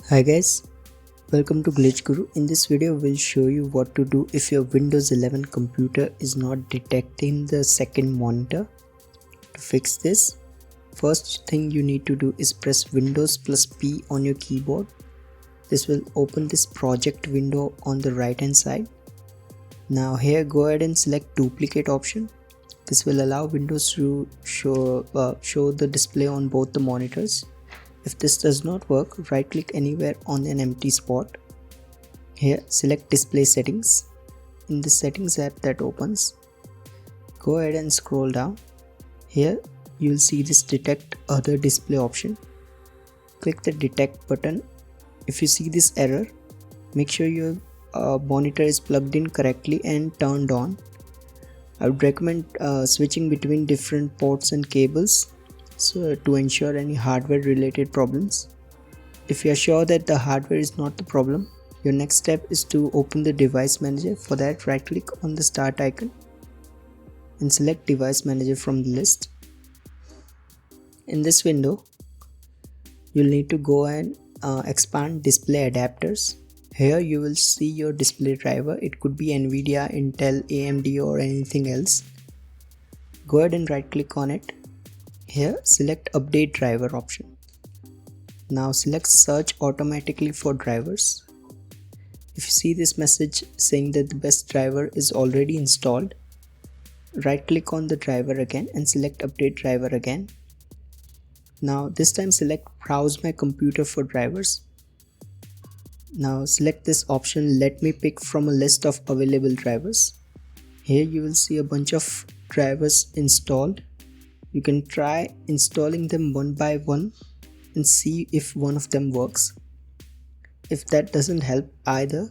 Hi guys, welcome to Glitch Guru. In this video we'll show you what to do if your Windows 11 computer is not detecting the second monitor. To fix this, first thing you need to do is press Windows plus P on your keyboard. This will open this project window on the right hand side. Now here go ahead and select duplicate option. This will allow Windows to show the display on both the monitors. If this does not work, right click anywhere on an empty spot. Here select display settings. In the settings app that opens, go ahead and scroll down. Here you will see this detect other display option. Click the detect button. If you see this error, make sure your monitor is plugged in correctly and turned on. I would recommend switching between different ports and cables to ensure any hardware related problems. If you are sure that the hardware is not the problem, your next step is to open the device manager. For that, right click on the start icon and select device manager from the list. In this window, you'll need to go and expand display adapters. Here you will see your display driver. It could be Nvidia, Intel, AMD or anything else. Go ahead and right click on it. Here select update driver option. Now select search automatically for drivers. If you see this message saying that the best driver is already installed, right click on the driver again and select update driver again. Now this time select browse my computer for drivers. Now select this option, let me pick from a list of available drivers. Here you will see a bunch of drivers installed. You can try installing them one by one and see if one of them works. If that doesn't help either,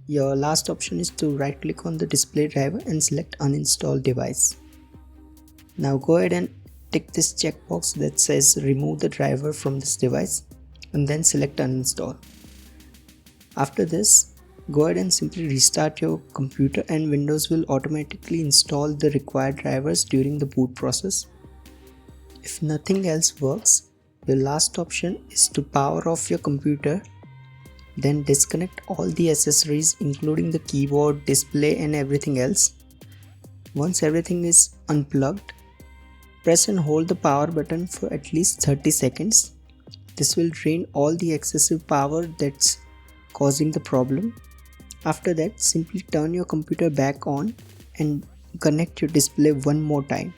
your last option is to right click on the display driver and select uninstall device. Now go ahead and tick this checkbox that says remove the driver from this device and then select uninstall. After this, go ahead and simply restart your computer and Windows will automatically install the required drivers during the boot process. If nothing else works, your last option is to power off your computer, then disconnect all the accessories including the keyboard, display and everything else. Once everything is unplugged, press and hold the power button for at least 30 seconds. This will drain all the excessive power that's causing the problem. After that, simply turn your computer back on and connect your display one more time.